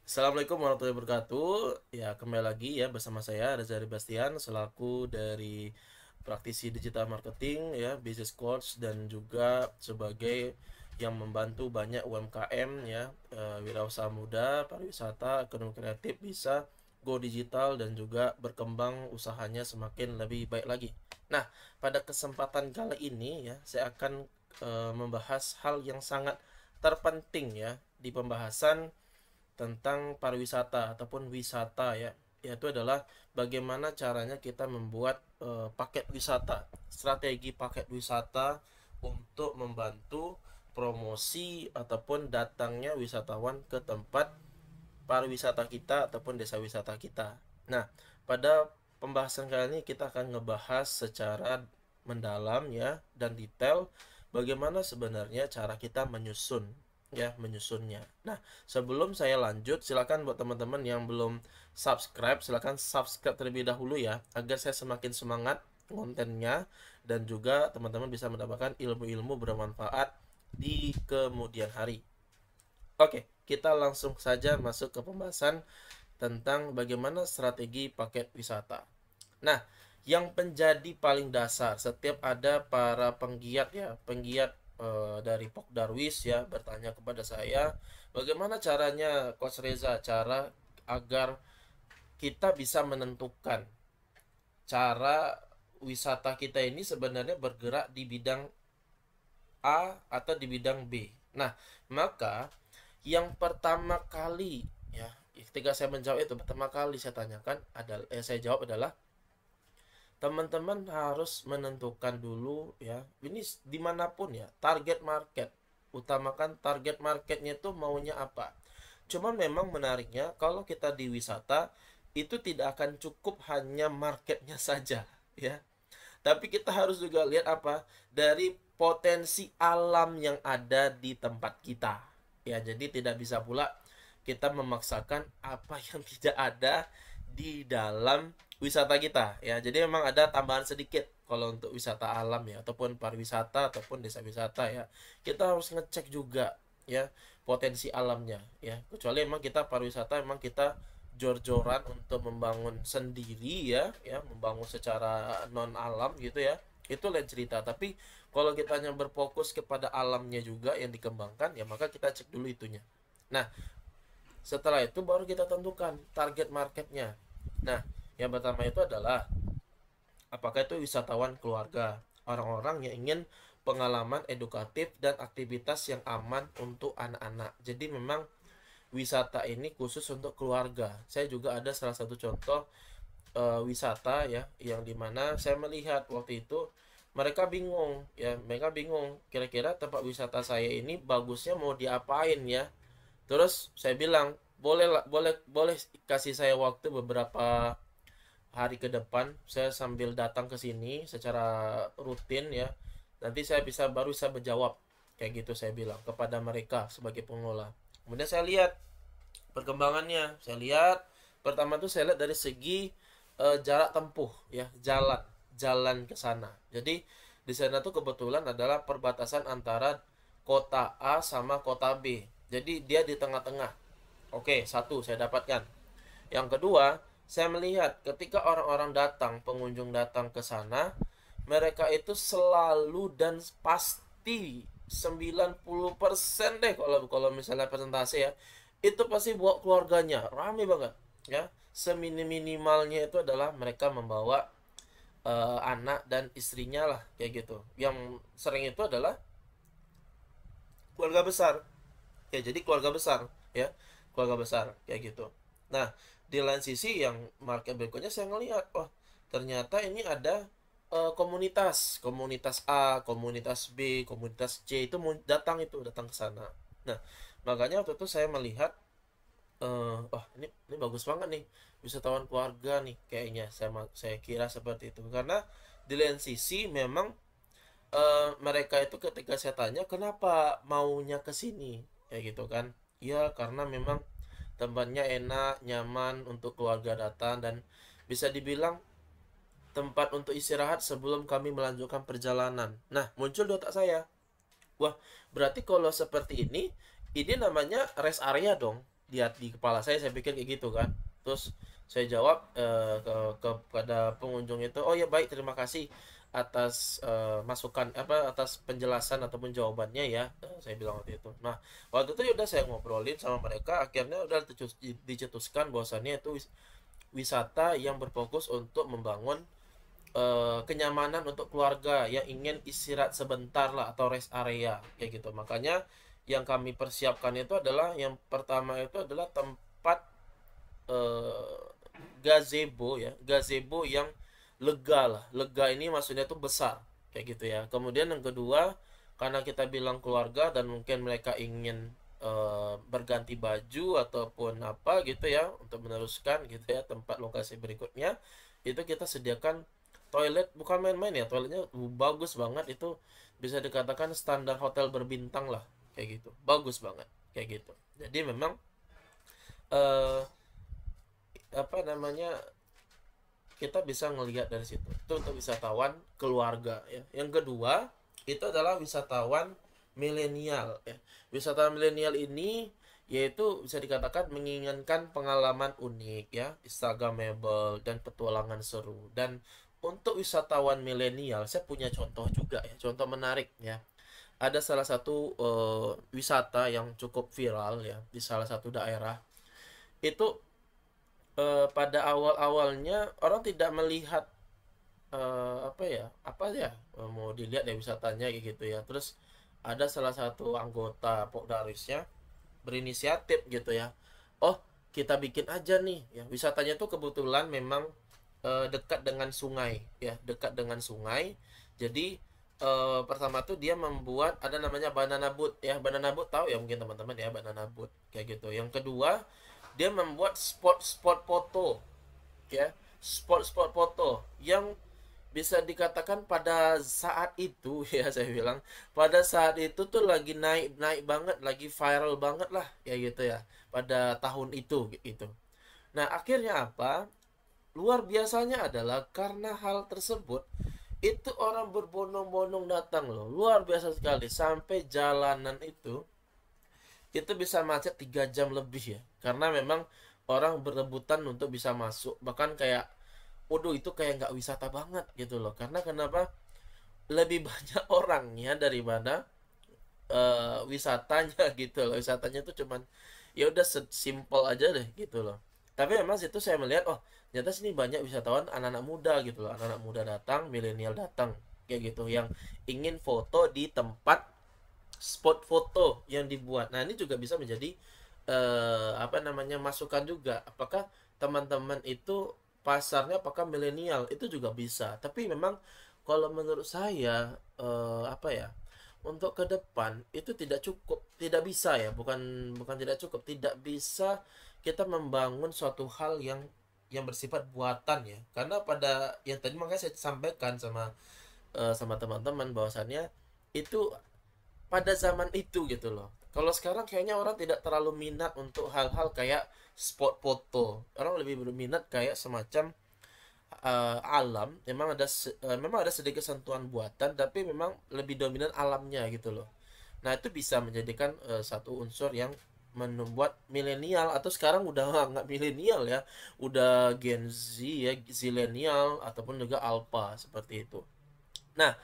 Assalamualaikum warahmatullahi wabarakatuh. Ya, kembali lagi ya bersama saya Reza Bastian selaku dari praktisi digital marketing ya, business coach dan juga sebagai yang membantu banyak UMKM ya, wirausaha muda, pariwisata, ekonomi kreatif bisa go digital dan juga berkembang usahanya semakin lebih baik lagi. Nah, pada kesempatan kali ini ya, saya akan membahas hal yang sangat terpenting ya di pembahasan tentang pariwisata ataupun wisata ya, yaitu adalah bagaimana caranya kita membuat paket wisata, strategi paket wisata untuk membantu promosi ataupun datangnya wisatawan ke tempat pariwisata kita ataupun desa wisata kita. Nah, pada pembahasan kali ini kita akan ngebahas secara mendalam ya dan detail bagaimana sebenarnya cara kita menyusunnya. Nah, sebelum saya lanjut, silakan buat teman-teman yang belum subscribe, silakan subscribe terlebih dahulu ya, agar saya semakin semangat kontennya dan juga teman-teman bisa mendapatkan ilmu-ilmu bermanfaat di kemudian hari. Oke, kita langsung saja masuk ke pembahasan tentang bagaimana strategi paket wisata. Nah, yang menjadi paling dasar setiap ada para penggiat ya, penggiat dari Pok Darwis ya bertanya kepada saya, bagaimana caranya Coach Reza cara agar kita bisa menentukan cara wisata kita ini sebenarnya bergerak di bidang A atau di bidang B. Nah, maka yang pertama kali ya, ketika saya menjawab itu pertama kali saya tanyakan adalah saya jawab adalah teman-teman harus menentukan dulu ya, ini dimanapun ya, target market. Utamakan target marketnya itu maunya apa. Cuman memang menariknya kalau kita di wisata itu tidak akan cukup hanya marketnya saja ya, tapi kita harus juga lihat apa dari potensi alam yang ada di tempat kita ya. Jadi tidak bisa pula kita memaksakan apa yang tidak ada di dalam wisata kita ya. Jadi memang ada tambahan sedikit kalau untuk wisata alam ya ataupun pariwisata ataupun desa wisata ya, kita harus ngecek juga ya potensi alamnya ya. Kecuali memang kita pariwisata memang kita jor-joran untuk membangun sendiri ya membangun secara non alam gitu ya, itu lain cerita. Tapi kalau kita hanya berfokus kepada alamnya juga yang dikembangkan ya, maka kita cek dulu itunya. Nah, setelah itu baru kita tentukan target marketnya. Nah, yang pertama itu adalah apakah itu wisatawan keluarga, orang-orang yang ingin pengalaman edukatif dan aktivitas yang aman untuk anak-anak. Jadi memang wisata ini khusus untuk keluarga. Saya juga ada salah satu contoh wisata ya, yang dimana saya melihat waktu itu mereka bingung ya, mereka bingung kira-kira tempat wisata saya ini bagusnya mau diapain ya. Terus saya bilang boleh boleh boleh kasih saya waktu beberapa hari ke depan, saya sambil datang ke sini secara rutin ya, nanti saya baru bisa menjawab kayak gitu, saya bilang kepada mereka sebagai pengelola. Kemudian saya lihat perkembangannya, saya lihat pertama tuh saya lihat dari segi jarak tempuh ya, jalan jalan ke sana. Jadi di sana tuh kebetulan adalah perbatasan antara kota A sama kota B, jadi dia di tengah-tengah. Oke, satu saya dapatkan. Yang kedua, saya melihat ketika orang-orang datang, pengunjung datang ke sana, mereka itu selalu dan pasti 90% deh, kalau kalau misalnya presentasi ya, itu pasti bawa keluarganya, rame banget ya. Seminimalnya itu adalah mereka membawa anak dan istrinya lah kayak gitu. Yang sering itu adalah keluarga besar ya, jadi keluarga besar ya, keluarga besar kayak gitu. Nah, di lain sisi yang market berikutnya saya ngelihat, oh ternyata ini ada komunitas komunitas A, komunitas B, komunitas C itu mau datang, itu datang ke sana. Nah, makanya waktu itu saya melihat oh ini bagus banget nih, wisatawan keluarga nih kayaknya, saya kira seperti itu. Karena di lain sisi memang mereka itu ketika saya tanya kenapa maunya ke sini kayak gitu kan, ya karena memang tempatnya enak, nyaman untuk keluarga datang, dan bisa dibilang tempat untuk istirahat sebelum kami melanjutkan perjalanan. Nah, muncul di otak saya, wah berarti kalau seperti ini namanya rest area dong lihat di kepala saya pikir kayak gitu kan. Terus saya jawab kepada pengunjung itu, oh ya baik, terima kasih atas masukan apa atas penjelasan ataupun jawabannya ya. Saya bilang waktu itu. Nah waktu itu udah saya ngobrolin sama mereka, akhirnya udah dicetuskan bahwasannya itu wisata yang berfokus untuk membangun kenyamanan untuk keluarga yang ingin istirahat sebentar lah, atau rest area kayak gitu. Makanya yang kami persiapkan itu adalah, yang pertama itu adalah tempat eh, gazebo ya, gazebo yang lega lah. Lega ini maksudnya tuh besar kayak gitu ya. Kemudian yang kedua, karena kita bilang keluarga dan mungkin mereka ingin berganti baju ataupun apa gitu ya untuk meneruskan gitu ya tempat lokasi berikutnya, itu kita sediakan toilet. Bukan main-main ya, toiletnya bagus banget, itu bisa dikatakan standar hotel berbintang lah kayak gitu, bagus banget kayak gitu. Jadi memang eh apa namanya, kita bisa ngelihat dari situ. Itu untuk wisatawan keluarga ya. Yang kedua itu adalah wisatawan milenial ya. Wisatawan milenial ini yaitu bisa dikatakan menginginkan pengalaman unik ya, instagramable dan petualangan seru. Dan untuk wisatawan milenial saya punya contoh juga ya, contoh menarik ya. Ada salah satu wisata yang cukup viral ya di salah satu daerah. Itu pada awal-awalnya orang tidak melihat mau dilihat ya wisatanya kayak gitu ya. Terus ada salah satu anggota Pokdarisnya berinisiatif gitu ya, oh kita bikin aja nih ya, wisatanya tuh kebetulan memang dekat dengan sungai ya, dekat dengan sungai. Jadi pertama tuh dia membuat ada namanya banana boat ya, banana boat tahu ya mungkin teman-teman ya, banana boat kayak gitu. Yang kedua, dia membuat spot-spot foto ya, spot-spot foto yang bisa dikatakan pada saat itu ya, saya bilang pada saat itu tuh lagi naik naik banget, lagi viral banget lah ya gitu ya, pada tahun itu gitu. Nah akhirnya apa, luar biasanya adalah karena hal tersebut itu orang berbondong-bondong datang loh, luar biasa sekali, sampai jalanan itu bisa macet 3 jam lebih ya, karena memang orang berebutan untuk bisa masuk. Bahkan kayak waduh itu kayak nggak wisata banget gitu loh, karena kenapa, lebih banyak orangnya daripada wisatanya gitu loh. Wisatanya tuh cuman ya udah simple aja deh gitu loh. Tapi memang situ saya melihat, oh ternyata sini banyak wisatawan anak-anak muda gitu loh, anak-anak muda datang, milenial datang kayak gitu, yang ingin foto di tempat spot foto yang dibuat. Nah ini juga bisa menjadi apa namanya, masukan juga, apakah teman-teman itu pasarnya apakah milenial, itu juga bisa. Tapi memang kalau menurut saya apa ya, untuk ke depan itu tidak cukup, tidak bisa ya, bukan bukan tidak cukup, tidak bisa kita membangun suatu hal yang bersifat buatan ya. Karena pada yang tadi makanya saya sampaikan sama teman-teman bahwasannya itu pada zaman itu gitu loh. Kalau sekarang kayaknya orang tidak terlalu minat untuk hal-hal kayak spot foto. Orang lebih berminat kayak semacam alam. Memang ada sedikit sentuhan buatan, tapi memang lebih dominan alamnya gitu loh. Nah itu bisa menjadikan satu unsur yang membuat milenial, atau sekarang udah nggak milenial ya, udah Gen Z ya, zilenial ataupun juga alpha seperti itu. Nah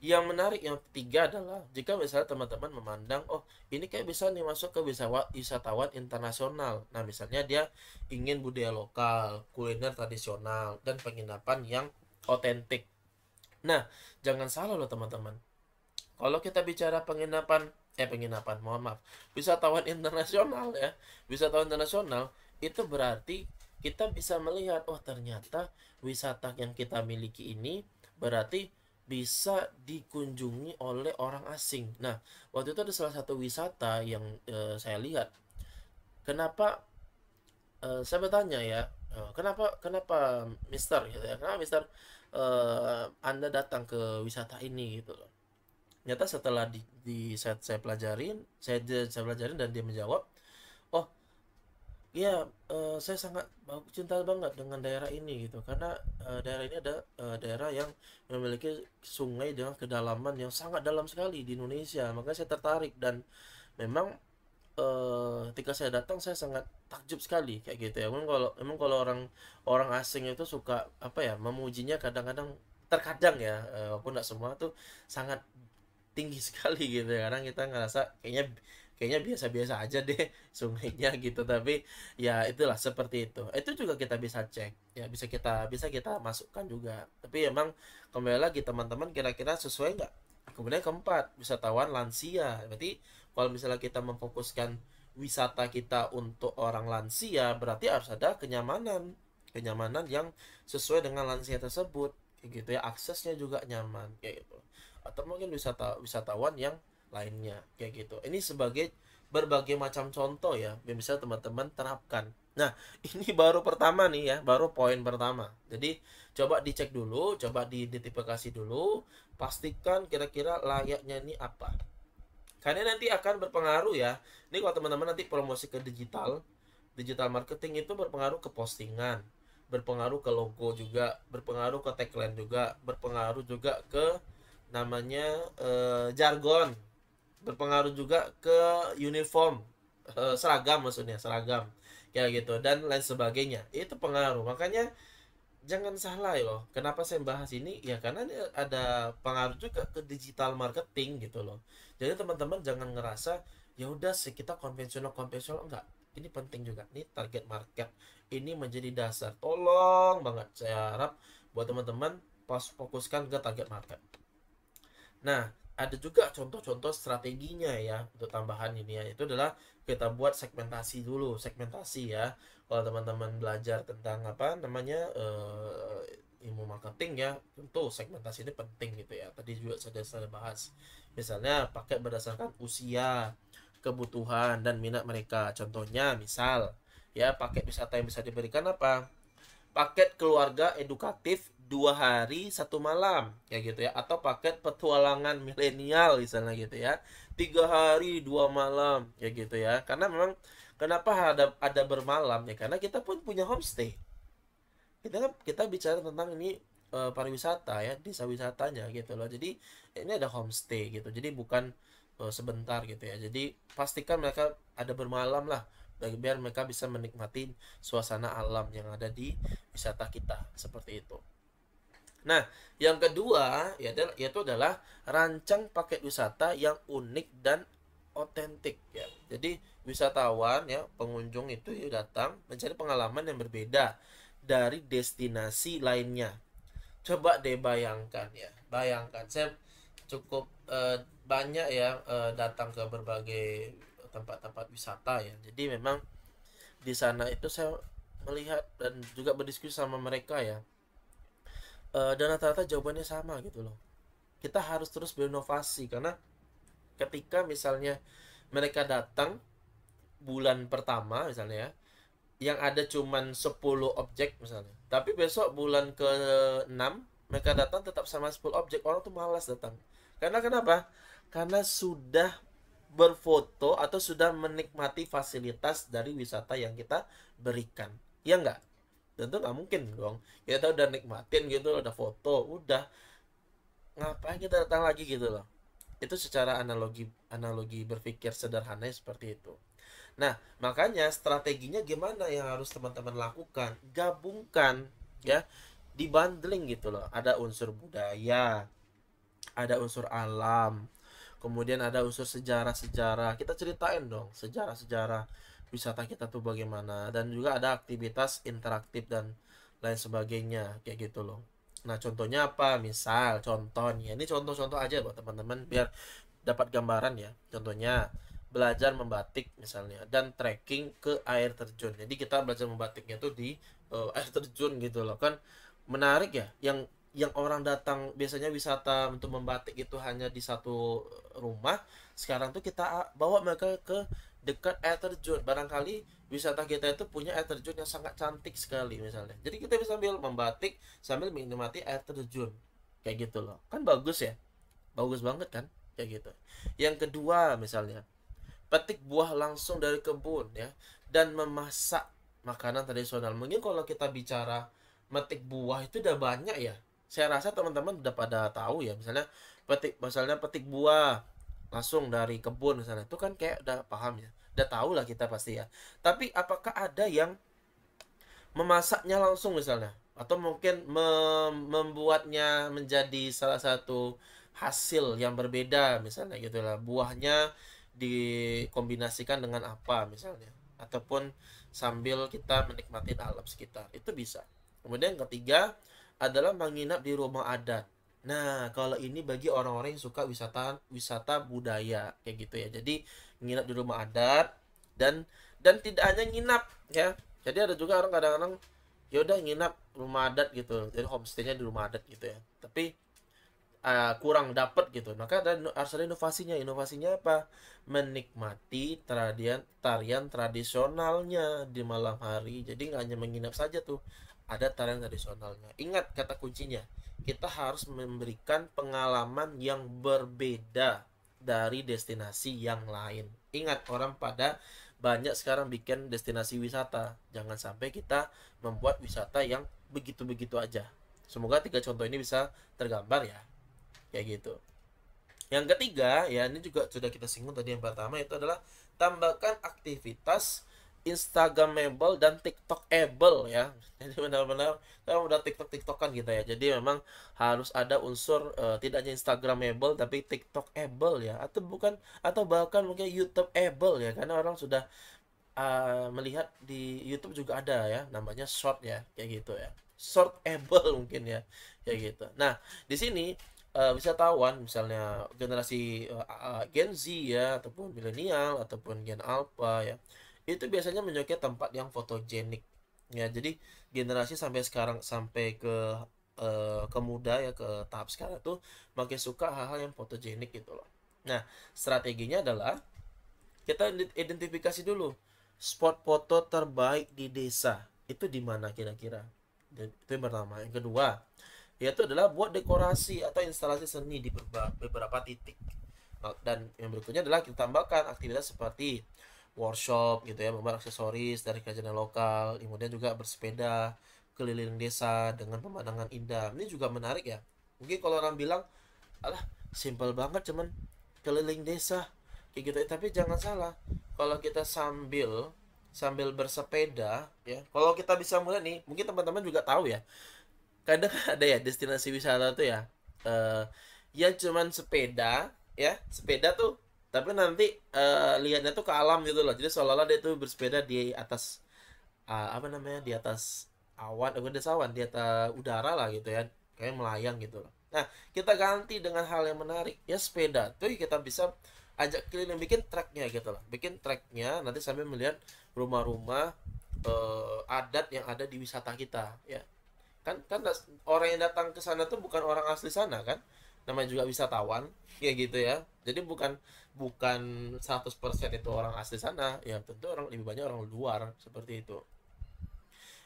yang menarik yang ketiga adalah jika misalnya teman-teman memandang, oh ini kayak bisa nih masuk ke wisatawan internasional. Nah misalnya dia ingin budaya lokal, kuliner tradisional, dan penginapan yang otentik. Nah jangan salah loh teman-teman, kalau kita bicara penginapan, mohon maaf, wisatawan internasional ya, wisatawan internasional itu berarti kita bisa melihat, oh ternyata wisata yang kita miliki ini berarti bisa dikunjungi oleh orang asing. Nah waktu itu ada salah satu wisata yang saya lihat. Kenapa saya bertanya ya, kenapa kenapa Mister gitu ya, kenapa Mister Anda datang ke wisata ini gitu loh. Ternyata setelah saya pelajarin, saya pelajarin dan dia menjawab, oh iya, saya sangat cinta banget dengan daerah ini gitu, karena daerah ini ada daerah yang memiliki sungai dengan kedalaman yang sangat dalam sekali di Indonesia, makanya saya tertarik. Dan memang ketika saya datang saya sangat takjub sekali kayak gitu ya. Emang kalau orang orang asing itu suka apa ya, memujinya kadang-kadang, terkadang ya, walaupun nggak semua tuh sangat tinggi sekali gitu ya. Karena kita ngerasa kayaknya kayaknya biasa-biasa aja deh sungainya gitu, tapi ya itulah seperti itu juga kita bisa cek ya, bisa kita masukkan juga, tapi emang kembali lagi teman-teman, kira-kira sesuai nggak. Kemudian keempat, wisatawan lansia. Berarti kalau misalnya kita memfokuskan wisata kita untuk orang lansia, berarti harus ada kenyamanan, kenyamanan yang sesuai dengan lansia tersebut kayak gitu ya, aksesnya juga nyaman kayak gitu. Atau mungkin wisatawan yang lainnya kayak gitu. Ini sebagai berbagai macam contoh ya yang bisa teman-teman terapkan. Nah, ini baru pertama nih ya, baru poin pertama. Jadi coba dicek dulu, coba diidentifikasi dulu, pastikan kira-kira layaknya ini apa. Karena nanti akan berpengaruh ya. Ini kalau teman-teman nanti promosi ke digital, digital marketing itu berpengaruh ke postingan, berpengaruh ke logo juga, berpengaruh ke tagline juga, berpengaruh juga ke namanya jargon, berpengaruh juga ke uniform, seragam, maksudnya seragam kayak gitu dan lain sebagainya. Itu pengaruh. Makanya jangan salah ya loh. Kenapa saya bahas ini? Ya karena ini ada pengaruh juga ke digital marketing gitu loh. Jadi teman-teman jangan ngerasa ya udah sih kita konvensional konvensional, enggak. Ini penting juga. Ini target market. Ini menjadi dasar. Tolong banget saya harap buat teman-teman pas fokuskan ke target market. Nah, ada juga contoh-contoh strateginya ya untuk tambahan ini ya. Itu adalah kita buat segmentasi dulu, segmentasi ya. Kalau teman-teman belajar tentang apa namanya ilmu marketing ya, tentu segmentasi ini penting gitu ya. Tadi juga sudah saya bahas. Misalnya pakai berdasarkan usia, kebutuhan dan minat mereka. Contohnya misal ya, paket wisata yang bisa diberikan apa? Paket keluarga edukatif 2 hari 1 malam ya gitu ya, atau paket petualangan milenial misalnya gitu ya, 3 hari 2 malam ya gitu ya. Karena memang kenapa ada bermalam ya, karena kita pun punya homestay. Kita bicara tentang ini pariwisata ya, desa wisatanya gitu loh. Jadi ini ada homestay gitu, jadi bukan sebentar gitu ya. Jadi pastikan mereka ada bermalam lah, biar mereka bisa menikmati suasana alam yang ada di wisata kita seperti itu. Nah, yang kedua yaitu adalah rancang paket wisata yang unik dan otentik ya. Jadi wisatawan ya, pengunjung itu ya datang mencari pengalaman yang berbeda dari destinasi lainnya. Coba deh bayangkan ya, bayangkan saya cukup banyak ya datang ke berbagai tempat-tempat wisata ya. Jadi memang di sana itu saya melihat dan juga berdiskusi sama mereka ya. Dan rata-rata jawabannya sama gitu loh. Kita harus terus berinovasi, karena ketika misalnya mereka datang bulan pertama misalnya ya, yang ada cuman 10 objek misalnya, tapi besok bulan ke-6 mereka datang tetap sama 10 objek, orang tuh malas datang. Karena kenapa? Karena sudah berfoto atau sudah menikmati fasilitas dari wisata yang kita berikan. Ya enggak? Tentu nggak mungkin dong. Kita udah nikmatin gitu, udah foto, udah, ngapain kita datang lagi gitu loh. Itu secara analogi analogi berpikir sederhana seperti itu. Nah, makanya strateginya gimana yang harus teman-teman lakukan? Gabungkan ya, dibundling gitu loh. Ada unsur budaya, ada unsur alam, kemudian ada unsur sejarah-sejarah. Kita ceritain dong sejarah-sejarah wisata kita tuh bagaimana, dan juga ada aktivitas interaktif dan lain sebagainya kayak gitu loh. Nah, contohnya apa? Misal contohnya, ini contoh-contoh aja buat teman-teman biar dapat gambaran ya. Contohnya belajar membatik misalnya dan trekking ke air terjun. Jadi kita belajar membatiknya tuh di air terjun gitu loh kan. Menarik ya, yang orang datang biasanya wisata untuk membatik itu hanya di satu rumah, sekarang tuh kita bawa mereka ke dekat air terjun. Barangkali wisata kita itu punya air terjun yang sangat cantik sekali misalnya, jadi kita bisa sambil membatik sambil menikmati air terjun kayak gitu loh. Kan bagus ya, bagus banget kan kayak gitu. Yang kedua misalnya, petik buah langsung dari kebun ya, dan memasak makanan tradisional. Mungkin kalau kita bicara metik buah itu udah banyak ya, saya rasa teman-teman udah pada tahu ya. Misalnya petik buah langsung dari kebun misalnya, itu kan kayak udah paham ya. Udah tahu lah kita pasti ya. Tapi apakah ada yang memasaknya langsung misalnya, atau mungkin membuatnya menjadi salah satu hasil yang berbeda misalnya gitu lah, buahnya dikombinasikan dengan apa misalnya, ataupun sambil kita menikmati alam sekitar, itu bisa. Kemudian yang ketiga adalah menginap di rumah adat. Nah, kalau ini bagi orang-orang yang suka wisata wisata budaya kayak gitu ya. Jadi nginap di rumah adat, dan tidak hanya nginap ya. Jadi ada juga orang kadang-kadang ya udah nginap rumah adat gitu. Jadi homestaynya di rumah adat gitu ya. Tapi kurang dapet gitu. Maka harus ada inovasinya. Inovasinya apa? Menikmati tarian tradisionalnya di malam hari. Jadi nggak hanya menginap saja tuh, ada tarian tradisionalnya. Ingat kata kuncinya, kita harus memberikan pengalaman yang berbeda dari destinasi yang lain. Ingat, orang pada banyak sekarang bikin destinasi wisata. Jangan sampai kita membuat wisata yang begitu-begitu aja. Semoga 3 contoh ini bisa tergambar ya, kayak gitu. Yang ketiga ya, ini juga sudah kita singgung tadi. Yang pertama itu adalah tambahkan aktivitas Instagramable dan TikTokable ya. Jadi benar-benar kita udah TikTokan gitu ya. Jadi memang harus ada unsur tidak hanya Instagramable tapi TikTokable ya, atau bukan, atau bahkan mungkin YouTubeable ya, karena orang sudah melihat di YouTube juga ada ya namanya short ya, kayak gitu ya. Shortable mungkin ya, kayak gitu. Nah, di sini wisatawan misalnya generasi Gen Z ya, ataupun milenial, ataupun Gen Alpha ya, itu biasanya menyukai tempat yang fotogenik ya. Jadi generasi sampai sekarang, sampai ke muda ya, ke tahap sekarang tuh makin suka hal-hal yang fotogenik gitu loh. Nah, strateginya adalah kita identifikasi dulu spot foto terbaik di desa itu di mana kira-kira. Itu yang pertama. Yang kedua, yaitu adalah buat dekorasi atau instalasi seni di beberapa titik. Dan yang berikutnya adalah kita tambahkan aktivitas seperti workshop gitu ya, membuat aksesoris dari kerajinan lokal, kemudian juga bersepeda keliling desa dengan pemandangan indah. Ini juga menarik ya. Mungkin kalau orang bilang, alah simple banget cuman keliling desa kayak gitu ya. Tapi jangan salah, kalau kita sambil bersepeda ya, kalau kita bisa mulai nih, mungkin teman-teman juga tahu ya, kadang ada ya destinasi wisata tuh ya, yang cuman sepeda ya, sepeda tuh, tapi nanti lihatnya tuh ke alam gitu loh. Jadi seolah-olah dia tuh bersepeda di atas apa namanya, di atas awan, bukan di atas awan, di atas udara lah gitu ya, kayak melayang gitu loh. Nah, kita ganti dengan hal yang menarik ya, sepeda tuh kita bisa ajak keliling, bikin treknya gitu loh, bikin treknya nanti sambil melihat rumah-rumah adat yang ada di wisata kita ya. Kan orang yang datang ke sana tuh bukan orang asli sana kan, namanya juga wisatawan kayak gitu ya. Jadi bukan bukan 100% itu orang asli sana ya, tentu orang lebih banyak orang luar seperti itu.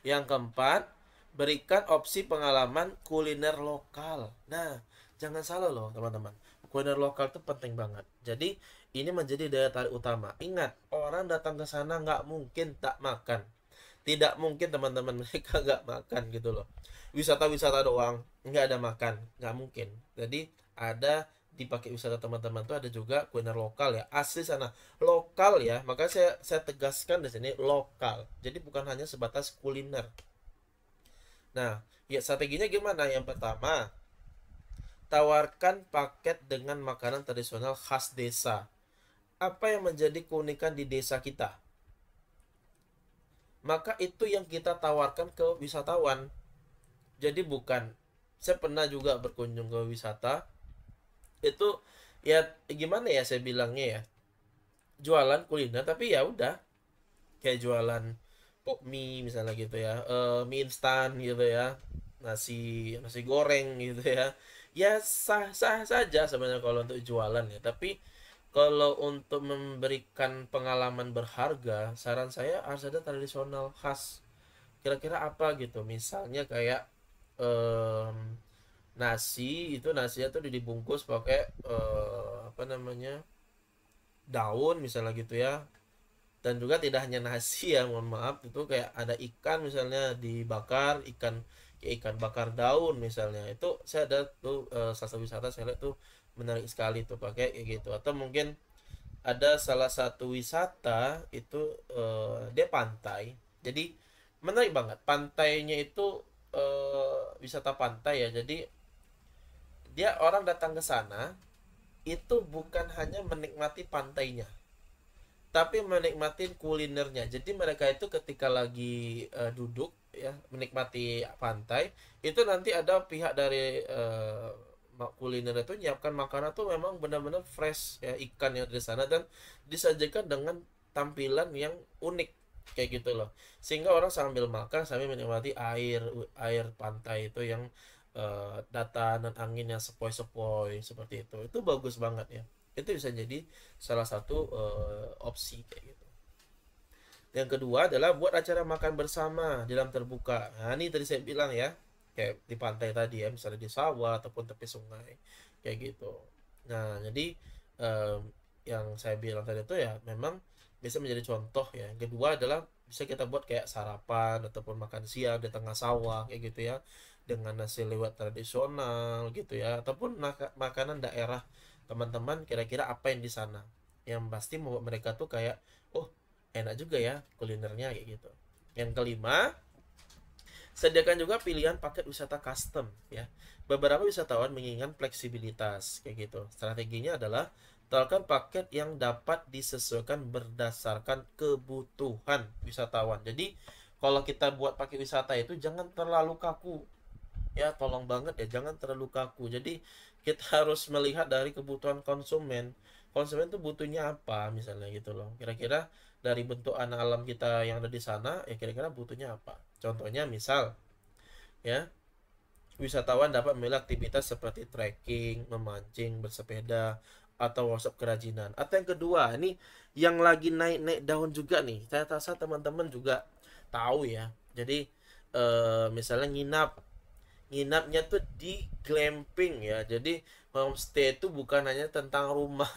Yang keempat, berikan opsi pengalaman kuliner lokal. Nah, jangan salah loh teman-teman, kuliner lokal itu penting banget. Jadi ini menjadi daya tarik utama. Ingat, orang datang ke sana nggak mungkin tak makan. Tidak mungkin teman-teman, mereka nggak makan gitu loh. Wisata-wisata doang nggak ada makan, nggak mungkin. Jadi ada dipakai wisata teman-teman tuh ada juga kuliner lokal ya, asli sana, lokal ya. Makanya saya tegaskan di sini lokal. Jadi bukan hanya sebatas kuliner. Nah, ya strateginya gimana? Yang pertama, tawarkan paket dengan makanan tradisional khas desa. Apa yang menjadi keunikan di desa kita? Maka itu yang kita tawarkan ke wisatawan. Jadi bukan, saya pernah juga berkunjung ke wisata itu ya, gimana ya saya bilangnya ya, jualan kuliner tapi ya udah kayak jualan pop mie misalnya gitu ya, mie instan gitu ya, nasi nasi goreng gitu ya. Ya sah sah saja sebenarnya kalau untuk jualan ya, tapi kalau untuk memberikan pengalaman berharga, saran saya harus ada tradisional khas. Kira-kira apa gitu, misalnya kayak nasi itu, nasinya tuh dibungkus pakai apa namanya, daun misalnya gitu ya. Dan juga tidak hanya nasi ya, mohon maaf, itu kayak ada ikan misalnya dibakar, ikan kayak ikan bakar daun misalnya. Itu saya ada tuh satu wisata saya lihat tuh menarik sekali tuh pakai kayak gitu. Atau mungkin ada salah satu wisata itu dia pantai. Jadi menarik banget. Pantainya itu wisata pantai ya. Jadi dia orang datang ke sana itu bukan hanya menikmati pantainya, tapi menikmati kulinernya. Jadi mereka itu ketika lagi duduk ya menikmati pantai, itu nanti ada pihak dari kuliner itu nyiapkan makanan tuh memang benar-benar fresh ya, ikan yang dari sana, dan disajikan dengan tampilan yang unik kayak gitu loh. Sehingga orang sambil makan sambil menikmati air air pantai itu yang dataran angin yang sepoi-sepoi seperti itu. Itu bagus banget ya. Itu bisa jadi salah satu opsi kayak gitu. Yang kedua adalah buat acara makan bersama di dalam terbuka. Nah, ini tadi saya bilang ya, kayak di pantai tadi ya, misalnya di sawah ataupun tepi sungai, kayak gitu. Nah, jadi em, yang saya bilang tadi itu ya memang bisa menjadi contoh ya. Yang kedua adalah bisa kita buat kayak sarapan ataupun makan siang di tengah sawah kayak gitu ya, dengan nasi lewat tradisional gitu ya, ataupun makanan daerah teman-teman kira-kira apa yang di sana. Yang pasti membuat mereka tuh kayak, oh enak juga ya kulinernya kayak gitu. Yang kelima, sediakan juga pilihan paket wisata custom ya. Beberapa wisatawan menginginkan fleksibilitas kayak gitu. Strateginya adalah tawarkan paket yang dapat disesuaikan berdasarkan kebutuhan wisatawan. Jadi kalau kita buat paket wisata itu jangan terlalu kaku ya, tolong banget ya jangan terlalu kaku. Jadi kita harus melihat dari kebutuhan konsumen. Konsumen tuh butuhnya apa misalnya gitu loh, kira-kira dari bentuk alam kita yang ada di sana ya, kira-kira butuhnya apa. Contohnya misal ya, wisatawan dapat memilih aktivitas seperti trekking, memancing, bersepeda, atau workshop kerajinan. Atau yang kedua, ini yang lagi naik-naik daun juga nih. Saya rasa teman-teman juga tahu ya. Jadi misalnya nginapnya tuh di glamping ya. Jadi homestay itu bukan hanya tentang rumah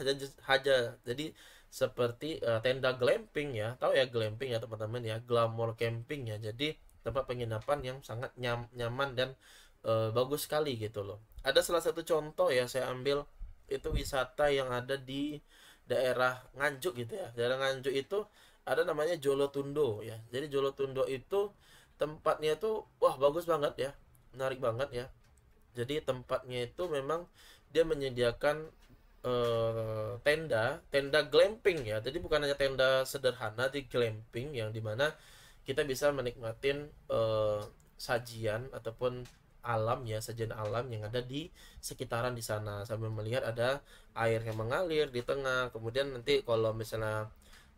saja. Jadi seperti tenda glamping ya. Tahu ya glamping ya teman-teman ya, glamour camping ya. Jadi tempat penginapan yang sangat nyaman dan bagus sekali gitu loh. Ada salah satu contoh ya saya ambil, itu wisata yang ada di daerah Nganjuk gitu ya. Daerah Nganjuk itu ada namanya Jolotundo ya. Jadi Jolotundo itu tempatnya tuh wah bagus banget ya, menarik banget ya. Jadi tempatnya itu memang dia menyediakan tenda tenda glamping ya. Jadi bukan hanya tenda sederhana di glamping yang dimana kita bisa menikmatin sajian ataupun alam ya, sajian alam yang ada di sekitaran di sana, sambil melihat ada air yang mengalir di tengah. Kemudian nanti kalau misalnya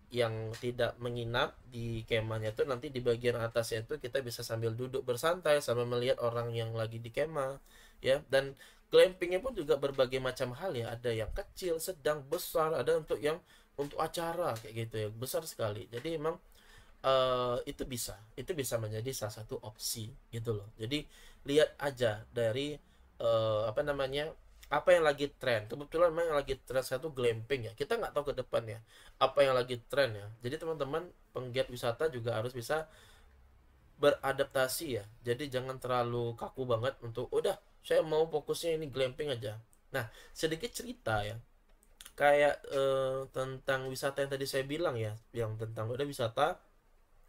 yang tidak menginap di kemahnya itu, nanti di bagian atasnya itu kita bisa sambil duduk bersantai sambil melihat orang yang lagi di kemah ya. Dan glampingnya pun juga berbagai macam hal ya, ada yang kecil, sedang, besar, ada untuk yang untuk acara kayak gitu ya, besar sekali. Jadi memang itu bisa menjadi salah satu opsi gitu loh. Jadi lihat aja dari apa namanya, apa yang lagi tren. Kebetulan memang yang lagi tren satu glamping ya, kita nggak tahu ke depan ya apa yang lagi tren ya. Jadi teman-teman penggiat wisata juga harus bisa beradaptasi ya. Jadi jangan terlalu kaku banget untuk udah saya mau fokusnya ini glamping aja. Nah, sedikit cerita ya, kayak tentang wisata yang tadi saya bilang ya, yang tentang udah wisata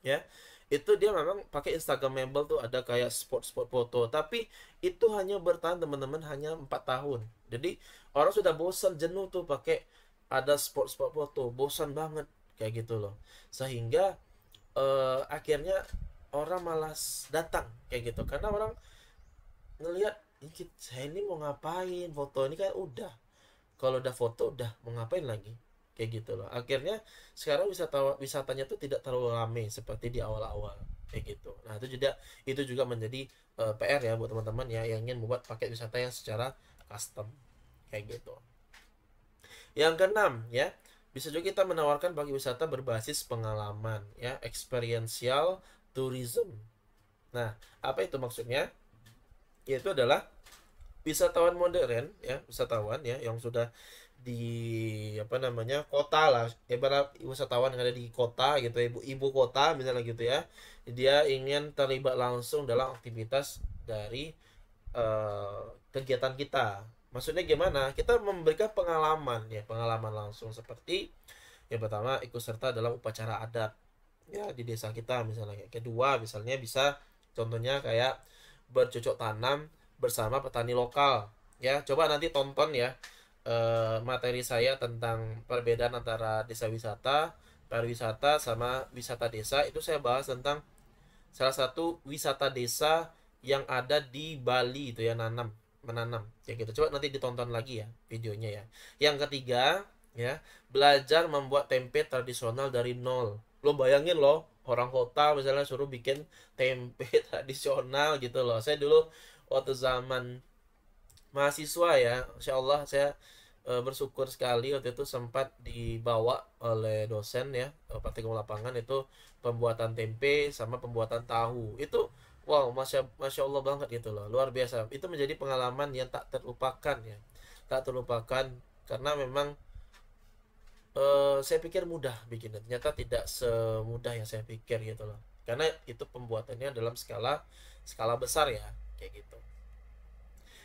ya, itu dia memang pakai Instagramable tuh, ada kayak spot-spot foto, tapi itu hanya bertahan teman-teman hanya 4 tahun. Jadi orang sudah bosan, jenuh tuh pakai ada spot-spot foto, bosan banget kayak gitu loh. Sehingga akhirnya orang malas datang kayak gitu, karena orang ngelihat ini saya ini mau ngapain, foto ini kan udah, kalau udah foto udah mau ngapain lagi kayak gitu loh. Akhirnya sekarang wisatanya tuh tidak terlalu ramai seperti di awal-awal kayak gitu. Nah itu juga menjadi PR ya buat teman-teman ya yang ingin membuat paket wisata yang secara custom kayak gitu. Yang keenam ya, bisa juga kita menawarkan paket wisata berbasis pengalaman ya, experiential tourism. Nah, apa itu maksudnya? Yaitu adalah wisatawan modern ya, wisatawan ya yang sudah di apa namanya kota lah, ibarat wisatawan yang ada di kota gitu, ibu kota misalnya gitu ya, dia ingin terlibat langsung dalam aktivitas dari kegiatan kita, Maksudnya gimana? Kita memberikan pengalaman ya, pengalaman langsung seperti yang pertama ikut serta dalam upacara adat ya di desa kita misalnya. Kedua misalnya bisa contohnya kayak bercocok tanam bersama petani lokal ya. Coba nanti tonton ya materi saya tentang perbedaan antara desa wisata, pariwisata sama wisata desa. Itu saya bahas tentang salah satu wisata desa yang ada di Bali itu ya, menanam ya gitu. Coba nanti ditonton lagi ya videonya ya. Yang ketiga ya, belajar membuat tempe tradisional dari nol. Lo bayangin loh, orang kota misalnya suruh bikin tempe tradisional gitu loh. Saya dulu waktu zaman mahasiswa ya, Insya Allah saya bersyukur sekali waktu itu sempat dibawa oleh dosen ya, praktikum lapangan itu pembuatan tempe sama pembuatan tahu. Itu wow, masya Allah banget gitu loh, luar biasa. Itu menjadi pengalaman yang tak terlupakan ya, tak terlupakan karena memang saya pikir mudah bikinnya, ternyata tidak semudah yang saya pikir gitu loh. Karena itu pembuatannya dalam skala skala besar ya, kayak gitu.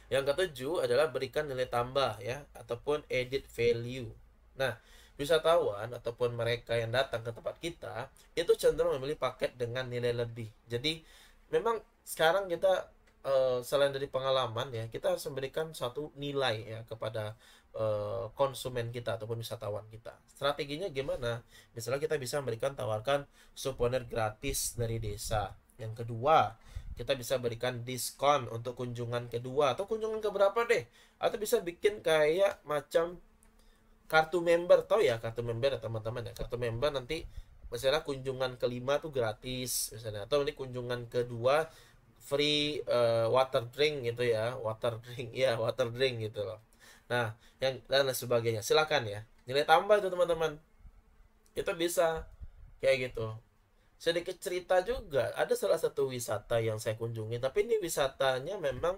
Yang ketujuh adalah berikan nilai tambah ya ataupun added value. Nah, wisatawan ataupun mereka yang datang ke tempat kita itu cenderung memilih paket dengan nilai lebih. Jadi memang sekarang kita selain dari pengalaman ya, kita harus memberikan suatu nilai ya kepada konsumen kita ataupun wisatawan kita. Strateginya gimana? Misalnya kita bisa memberikan tawarkan souvenir gratis dari desa. Yang kedua, kita bisa berikan diskon untuk kunjungan kedua atau kunjungan keberapa deh, atau bisa bikin kayak macam kartu member. Tahu ya kartu member ya teman-teman ya, kartu member nanti misalnya kunjungan kelima tuh gratis misalnya, atau nanti kunjungan kedua free water drink gitu ya, water drink ya, water drink gitu loh. Nah yang dan lain sebagainya, silakan ya, nilai tambah itu teman-teman, itu bisa kayak gitu. Sedikit cerita juga, ada salah satu wisata yang saya kunjungi, tapi ini wisatanya memang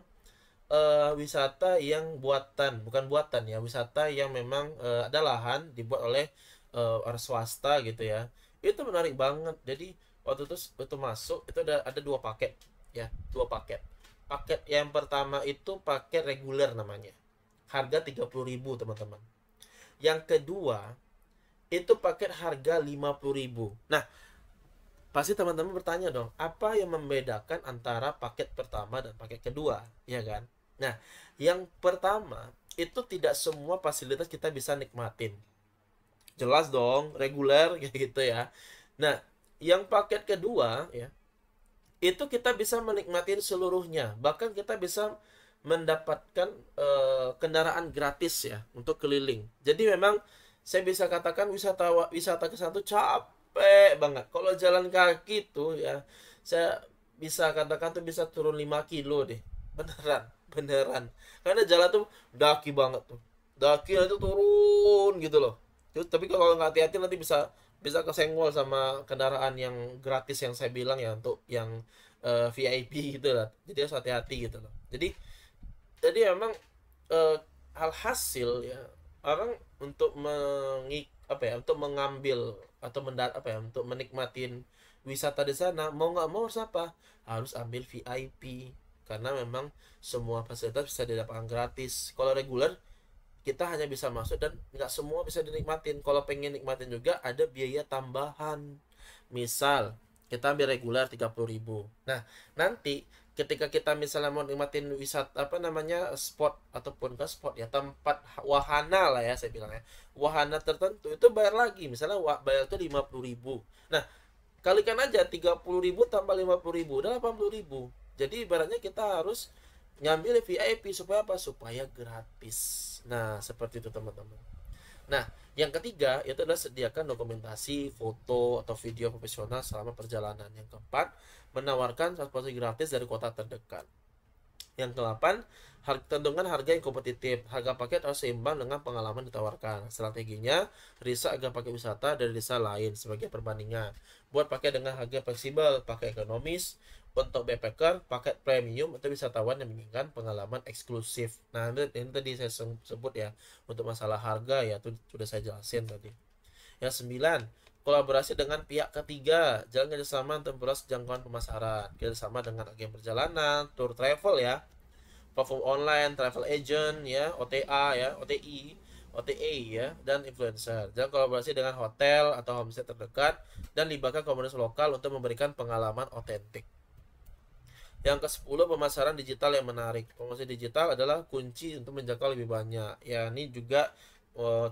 wisata yang buatan, bukan buatan ya, wisata yang memang ada lahan dibuat oleh orang swasta gitu ya. Itu menarik banget. Jadi waktu itu masuk itu ada dua paket ya, dua paket. Paket yang pertama itu paket reguler namanya. Harga 30.000 teman-teman. Yang kedua itu paket harga 50.000. Nah, pasti teman-teman bertanya dong, apa yang membedakan antara paket pertama dan paket kedua, ya kan? Nah, yang pertama itu tidak semua fasilitas kita bisa nikmatin. Jelas dong, reguler kayak gitu ya. Nah, yang paket kedua ya, itu kita bisa menikmati seluruhnya. Bahkan kita bisa mendapatkan kendaraan gratis ya untuk keliling. Jadi memang saya bisa katakan wisata ke sana tuh capek banget. Kalau jalan kaki tuh ya, saya bisa katakan tuh bisa turun 5 kilo deh. Beneran, beneran. Karena jalan tuh daki banget tuh. Daki itu turun gitu loh. Tapi kalau nggak hati-hati nanti bisa bisa kesenggol sama kendaraan yang gratis yang saya bilang ya, untuk yang VIP gitu lah. Jadi harus hati-hati gitu loh. Jadi memang eh, alhasil ya, orang untuk apa ya, untuk mengambil atau apa ya, untuk menikmatin wisata di sana mau nggak mau harus apa, harus ambil VIP karena memang semua fasilitas bisa didapatkan gratis. Kalau reguler kita hanya bisa masuk dan nggak semua bisa dinikmatin. Kalau pengen nikmatin juga ada biaya tambahan. Misal kita ambil reguler 30.000. Nah, nanti ketika kita misalnya mau nikmatin wisata apa namanya, spot ataupun ke spot ya, tempat wahana lah ya saya bilang ya. Wahana tertentu itu bayar lagi. Misalnya bayar itu 50.000. Nah, kalikan aja 30.000 tambah 50.000 udah 80.000. Jadi ibaratnya kita harus ngambil VIP supaya apa? Supaya gratis. Nah, seperti itu teman-teman. Nah, yang ketiga itu adalah sediakan dokumentasi, foto atau video profesional selama perjalanan. Yang keempat, menawarkan transportasi gratis dari kota terdekat. Yang ke-8, tentukan harga yang kompetitif. Harga paket harus seimbang dengan pengalaman ditawarkan. Strateginya, riset agar paket wisata dari desa lain sebagai perbandingan. Buat paket dengan harga fleksibel, pakai ekonomis. Untuk backpacker, paket premium untuk wisatawan yang menginginkan pengalaman eksklusif. Nah, ini tadi saya sebut ya, untuk masalah harga ya, itu sudah saya jelasin tadi. Yang 9, kolaborasi dengan pihak ketiga. Jalan kerjasama untuk memperluas jangkauan pemasaran. Kerjasama dengan agen perjalanan, tour travel ya, platform online, travel agent ya, OTA ya, OTI, OTA ya, dan influencer. Dan kolaborasi dengan hotel atau homestay terdekat dan libatkan komunitas lokal untuk memberikan pengalaman otentik. Yang ke-10, pemasaran digital yang menarik. Promosi digital adalah kunci untuk menjangkau lebih banyak. Ya, ini juga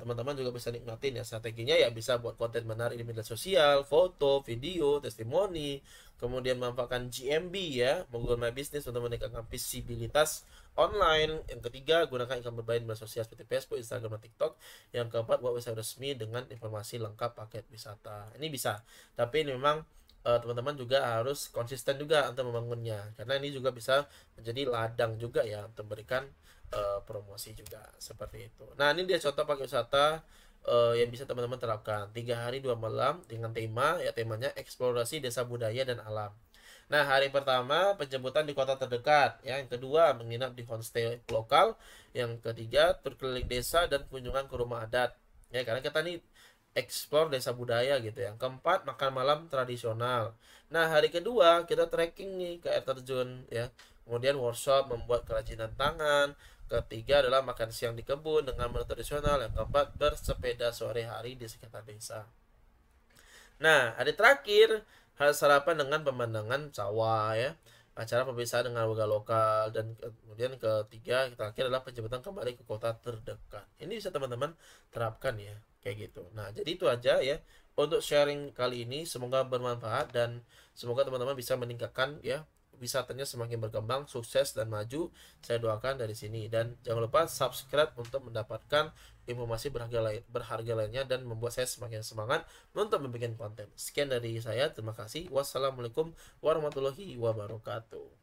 teman-teman juga bisa nikmatin ya. Strateginya ya bisa buat konten menarik di media sosial, foto, video, testimoni, kemudian memanfaatkan GMB ya, Google My Business untuk meningkatkan visibilitas online. Yang ketiga, gunakan iklan berbayar di media sosial seperti Facebook, Instagram, dan TikTok. Yang keempat, buat website resmi dengan informasi lengkap paket wisata. Ini bisa, tapi ini memang teman-teman juga harus konsisten juga untuk membangunnya, karena ini juga bisa menjadi ladang juga ya untuk memberikan promosi juga seperti itu. Nah, ini dia contoh paket wisata yang bisa teman-teman terapkan. 3 hari 2 malam dengan tema ya, temanya eksplorasi desa budaya dan alam. Nah, hari pertama penjemputan di kota terdekat, ya. Yang kedua menginap di homestay lokal. Yang ketiga tur keliling desa dan kunjungan ke rumah adat. Ya, karena kita nih explore desa budaya gitu. Yang keempat makan malam tradisional. Nah, hari kedua kita trekking nih ke air terjun ya. Kemudian workshop membuat kerajinan tangan. Ketiga adalah makan siang di kebun dengan menu tradisional. Yang keempat bersepeda sore hari di sekitar desa. Nah, hari terakhir sarapan dengan pemandangan sawah ya. Acara perpisahan dengan warga lokal, dan kemudian ketiga terakhir adalah penjemputan kembali ke kota terdekat. Ini bisa teman-teman terapkan ya, kayak gitu. Nah, jadi itu aja ya untuk sharing kali ini. Semoga bermanfaat dan semoga teman-teman bisa meningkatkan ya wisatanya semakin berkembang, sukses dan maju. Saya doakan dari sini, dan jangan lupa subscribe untuk mendapatkan informasi berharga lainnya dan membuat saya semakin semangat untuk membuat konten. Sekian dari saya, terima kasih. Wassalamualaikum warahmatullahi wabarakatuh.